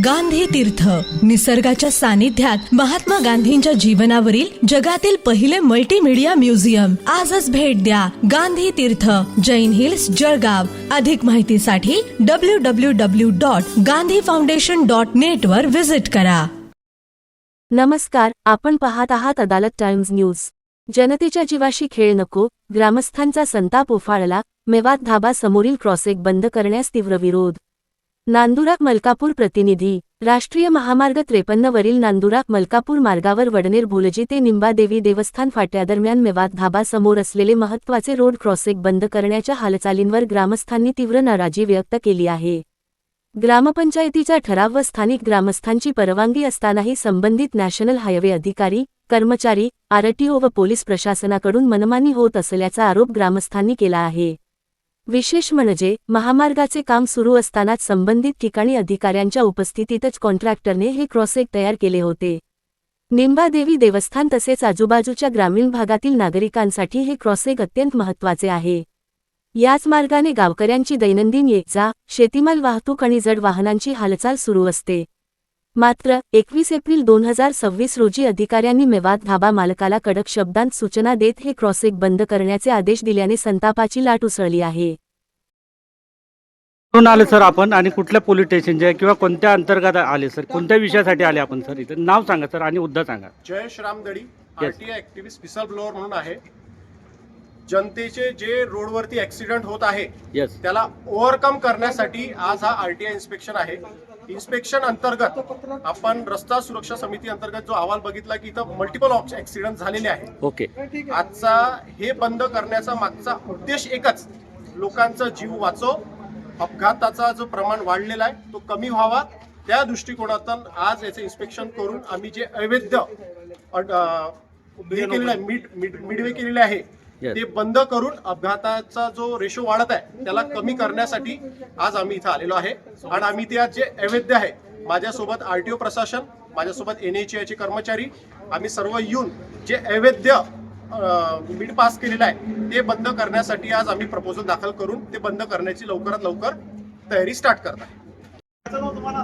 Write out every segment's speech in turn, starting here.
गांधी तीर्थ, निसर्गाच्या सानिध्यात महात्मा गांधींच्या जीवनावरील जगातील पहिले मल्टीमीडिया म्युझियम. आजच भेट द्या. गांधी तीर्थ, जैन हिल्स, जळगाव. अधिक माहितीसाठी www.gandhifoundation.net वर विजिट करा. नमस्कार, आपण पाहत आहात अदालत टाइम्स न्यूज. जनतेच्या जीवाशी खेळ नको, ग्रामस्थांचा संताप उफाळला. मेवात धाबा समोरील क्रॉसेक बंद करण्यास तीव्र विरोध. नांदुराक मलकापूर प्रतिनिधी. राष्ट्रीय महामार्ग 53 वरील नांदुराक मलकापूर मार्गावर वडनेर भुलजी ते निंबादेवी देवस्थान फाट्यादरम्यान मेवात धाबा समोर असलेले महत्त्वाचे रोड क्रॉसेक बंद करण्याच्या हालचालींवर ग्रामस्थांनी तीव्र नाराजी व्यक्त केली आहे. ग्रामपंचायतीचा ठराव व स्थानिक ग्रामस्थांची परवानगी असतानाही संबंधित नॅशनल हायवे अधिकारी, कर्मचारी, आरटीओ व पोलीस प्रशासनाकडून मनमानी होत असल्याचा आरोप ग्रामस्थांनी केला आहे. विशेष म्हणजे महामार्गाचे काम सुरू असतानाच संबंधित ठिकाणी अधिकाऱ्यांच्या उपस्थितीतच कॉन्ट्रॅक्टरने हे क्रॉसेक तयार केले होते. निंबादेवी देवस्थान तसेच आजूबाजूच्या ग्रामीण भागातील नागरिकांसाठी हे क्रॉसेक अत्यंत महत्त्वाचे आहे. याच मार्गाने गावकऱ्यांची दैनंदिन ये-जा, शेतीमाल वाहतूक आणि जड वाहनांची हालचाल सुरू असते. मात्र 21 एप्रिल 2026 रोजी अधिकाऱ्यांनी मेवात धाबा मालकाला कडक शब्दांत सूचना देत हे क्रॉसेक बंद करण्याचे आदेश दिल्याने संतापाची लाट उसळली आहे. कुठून आले सर आपण आणि कुठल्या पोलीस स्टेशनचे किंवा कोणत्या अंतर्गत आले सर? कोणत्या विषयासाठी आले आपण सर? इथं नाव सांगा सर आणि मुद्दा सांगा. Jayesh Ramdadi, RTI activist, whistleblower म्हणून आहे. जनतेचे जे रोडवरती ऍक्सिडेंट होत आहे त्याला ओव्हरकम करण्यासाठी आज हा आरटीआय इन्स्पेक्शन आहे. इन्स्पेक्शन अंतर्गत आपण रस्ता सुरक्षा समिती अंतर्गत जो अहवाल बघितला की इथं मल्टिपल ऍक्सिडेंट झालेले आहेत. ओके, आजचा हे बंद करण्याचा मागचा उद्देश एकच, लोकांचा जीव वाचो, अपघाताचा जो प्रमाण वाढलेला आहे तो कमी व्हावा, त्या दृष्टिकोनातून आज याचे इन्स्पेक्शन करून आम्ही जे अवैध मिडवे केलेले आहे ते बंद करून अपघाताचा जो रेशो वाढत आहे त्याला कमी करण्यासाठी आज आम्ही इथं आलेलो आहे. आणि आम्ही ते आज जे अवैध आहे, माझ्यासोबत आरटीओ प्रशासन, माझ्यासोबत NHAI चे कर्मचारी, आम्ही सर्व येऊन जे अवैध मिड पास केलेलं आहे ते बंद करण्यासाठी आज आम्ही प्रपोजल दाखल करून ते बंद करण्याची लवकरात लवकर तयारी स्टार्ट करत आहे. तुम्हाला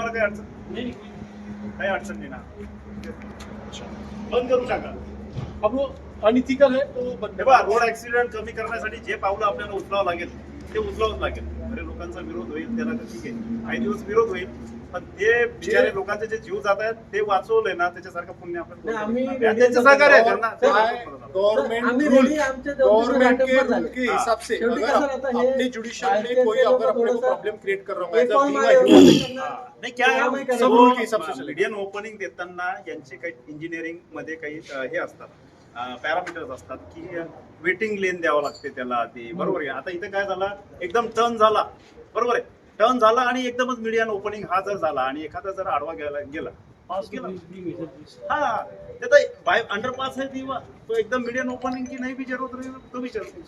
काही अडचण नाही ना, बंद करू शकता. अनइथिकल आहे तो बंद. रोड ऍक्सिडेंट कमी करण्यासाठी जे पावलं आपल्याला उचलावं लागेल ते उचलावंच लागेल. बरे लोकांचा विरोध होईल, त्याला ठीक आहे, काही दिवस विरोध होईल, पण ते बिचारे लोकांचे जे जीव जात आहेत ते वाचवलंय ना, त्याच्यासारखं पुण्य आपण त्यांचं सहकार्य आहे त्यांना. गवर्नमेंट के रूल के हिसाब से अगर अपने जुडिशियल में कोई अगर अपने को प्रॉब्लम क्रिएट कर रहा है नाही, क्या सब रूल के हिसाब से मीडियन ओपनिंग देताना यांचे काही इंजिनिअरिंग मध्ये काही हे असतात, पॅरामीटर्स असतात की वेटिंग लेन द्यावं लागते त्याला. ते बरोबर आहे. आता इथे काय झालं, एकदम टर्न झाला, बरोबर आहे, टर्न झाला आणि एकदमच मीडियन ओपनिंग हा जर झाला आणि एखादा जर आडवा गेला हा त्याचा बाय अंडरपास आहे किंवा तो एकदम मीडियन ओपनिंग की नाही विचारत तो विचारतो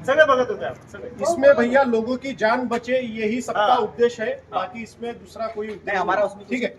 सगळे बघत होते. इसमें भैया लोगों की जान बचे यही सबका उद्देश्य है, बाकी इसमें दूसरा कोई उद्देश्य नहीं. ठीक है.